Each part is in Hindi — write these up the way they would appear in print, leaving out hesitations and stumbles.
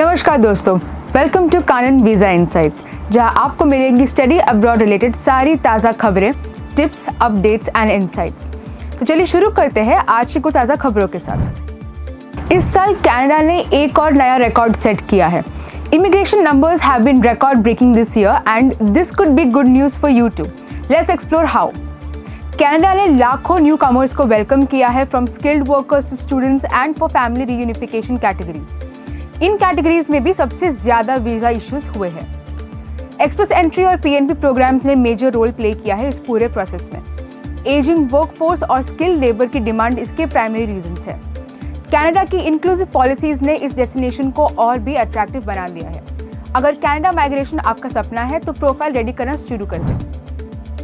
नमस्कार दोस्तों, welcome to Kanan visa insights, जहां आपको मिलेंगी स्टडी अब्रॉड रिलेटेड सारी ताज़ा खबरें, टिप्स, अपडेट्स एंड इनसाइट्स। तो चलिए शुरू करते हैं आज की कुछ ताज़ा खबरों के साथ। इस साल कनाडा ने एक और नया रिकॉर्ड सेट किया है। Immigration numbers have been record breaking this year and this could be good news for you too. Let's explore how. Canada ने लाखों न्यू कमर्स को वेलकम किया है, from skilled workers to students and for family reunification categories. इन कैटेगरीज में भी सबसे ज्यादा वीजा इश्यूज हुए हैं। एक्सप्रेस एंट्री और पीएनपी प्रोग्राम्स ने मेजर रोल प्ले किया है इस पूरे प्रोसेस में। एजिंग वर्कफोर्स और स्किल्ड लेबर की डिमांड इसके प्राइमरी रीजंस है। कनाडा की इंक्लूसिव पॉलिसीज ने इस डेस्टिनेशन को और भी अट्रैक्टिव बना दिया है। अगर कनाडा माइग्रेशन आपका सपना है तो प्रोफाइल रेडी करना शुरू कर दें।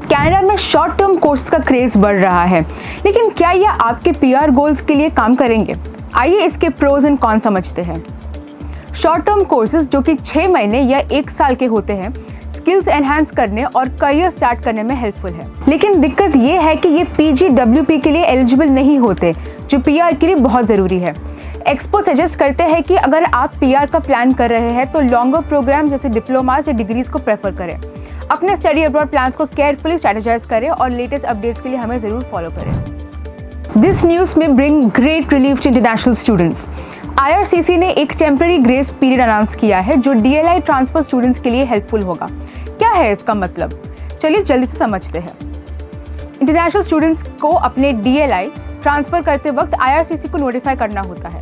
कनाडा में शॉर्ट टर्म कोर्स का क्रेज बढ़ रहा है, लेकिन क्या यह आपके पीआर गोल्स के लिए काम करेंगे? आइए इसके प्रोज एंड कॉन समझते हैं। शॉर्ट टर्म कोर्सेज जो कि 6 महीने या 1 साल के होते हैं, स्किल्स एनहांस करने और करियर स्टार्ट करने में हेल्पफुल है। लेकिन दिक्कत ये है कि ये PGWP के लिए एलिजिबल नहीं होते, जो PR के लिए बहुत ज़रूरी है। एक्सपर्ट सजेस्ट करते हैं कि अगर आप PR का प्लान कर रहे हैं तो लॉन्गर प्रोग्राम जैसे डिप्लोमास या डिग्रीज को प्रेफर करें। अपने स्टडी अब्रॉड प्लान्स को केयरफुली स्ट्रेटेजाइज करें और लेटेस्ट अपडेट्स के लिए हमें ज़रूर फॉलो करें। This news may bring great relief to international students. IRCC ने एक टेम्पररी ग्रेस पीरियड अनाउंस किया है जो DLI ट्रांसफर स्टूडेंट्स के लिए हेल्पफुल होगा। क्या है इसका मतलब? चलिए जल्दी से समझते हैं। इंटरनेशनल स्टूडेंट्स को अपने DLI ट्रांसफर करते वक्त IRCC को नोटिफाई करना होता है,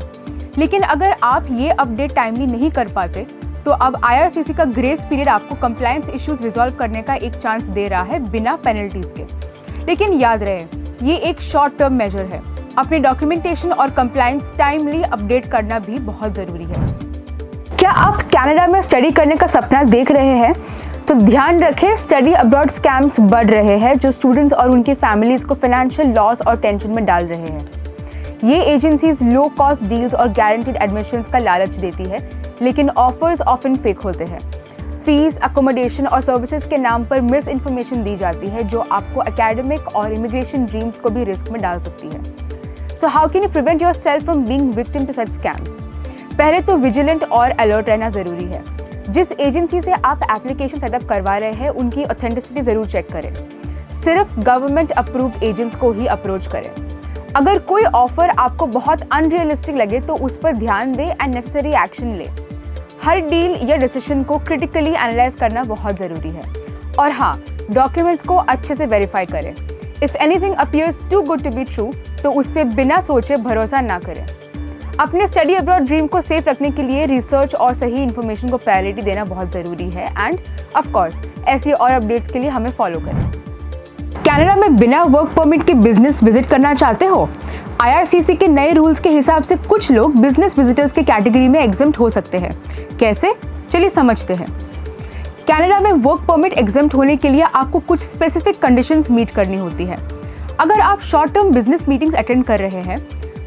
लेकिन अगर आप ये अपडेट टाइमली नहीं कर पाते तो अब IRCC का ग्रेस पीरियड आपको कंप्लायंस इश्यूज रिजॉल्व करने का एक चांस दे रहा है बिना पेनल्टीज के। लेकिन याद रहे, ये एक शॉर्ट टर्म मेजर है। अपनी डॉक्यूमेंटेशन और कंप्लायंस टाइमली अपडेट करना भी बहुत ज़रूरी है। क्या आप कनाडा में स्टडी करने का सपना देख रहे हैं? तो ध्यान रखें, स्टडी अब्रॉड स्कैम्स बढ़ रहे हैं जो स्टूडेंट्स और उनकी फैमिलीज़ को फाइनेंशियल लॉस और टेंशन में डाल रहे हैं। ये एजेंसीज लो कॉस्ट डील्स और गारंटीड एडमिशन्स का लालच देती है, लेकिन ऑफर्स ऑफन फेक होते हैं। फीस, अकोमोडेशन और सर्विसेज के नाम पर मिस इन्फॉर्मेशन दी जाती है जो आपको एकेडमिक और इमिग्रेशन ड्रीम्स को भी रिस्क में डाल सकती है। So how can you prevent yourself from being victim to such scams? पहले तो विजिलेंट और अलर्ट रहना ज़रूरी है। जिस एजेंसी से आप एप्लीकेशन सेटअप करवा रहे हैं उनकी ऑथेंटिसिटी ज़रूर चेक करें। सिर्फ गवर्नमेंट अप्रूव्ड एजेंट्स को ही अप्रोच करें। अगर कोई ऑफर आपको बहुत अनरियलिस्टिक लगे तो उस पर ध्यान दें एंड नेसेसरी एक्शन लें। हर डील या डिसीजन को क्रिटिकली एनालाइज करना बहुत ज़रूरी है। और हाँ, डॉक्यूमेंट्स को अच्छे से वेरीफाई करें। If anything appears too good to be true तो उस पर बिना सोचे भरोसा ना करें। अपने स्टडी अब्रॉड ड्रीम को सेफ रखने के लिए रिसर्च और सही इन्फॉर्मेशन को प्रायोरिटी देना बहुत ज़रूरी है। एंड ऑफ कोर्स ऐसी और अपडेट्स के लिए हमें फॉलो करें। कनाडा में बिना वर्क परमिट के बिजनेस विजिट करना चाहते हो? IRCC के नए रूल्स के हिसाब से कुछ लोग बिजनेस विजिटर्स के कैटेगरी में एग्जम्प्ट हो सकते हैं। कैसे? चलिए समझते हैं। कनाडा में वर्क परमिट एग्जम्प्ट होने के लिए आपको कुछ स्पेसिफिक कंडीशंस मीट करनी होती है। अगर आप short term business meetings attend कर रहे हैं,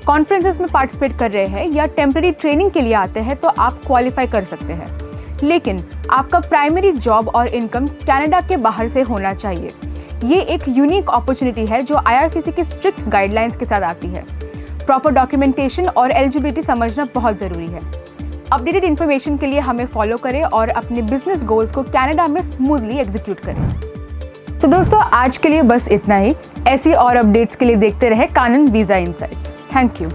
कॉन्फ्रेंसेस में पार्टिसिपेट कर रहे हैं या टेम्पररी ट्रेनिंग के लिए आते हैं तो आप क्वालिफाई कर सकते हैं। लेकिन आपका प्राइमरी जॉब और इनकम कनाडा के बाहर से होना चाहिए। ये एक यूनिक अपॉर्चुनिटी है जो IRCC की स्ट्रिक्ट गाइडलाइंस के साथ आती है। प्रॉपर डॉक्यूमेंटेशन और एलिजिबिलिटी समझना बहुत ज़रूरी है। अपडेटेड इन्फॉर्मेशन के लिए हमें फॉलो करें और अपने बिजनेस गोल्स को कनाडा में स्मूथली एग्जीक्यूट करें। तो दोस्तों, आज के लिए बस इतना ही। ऐसी और अपडेट्स के लिए देखते रहे कानन वीज़ा इनसाइट्स। Thank you.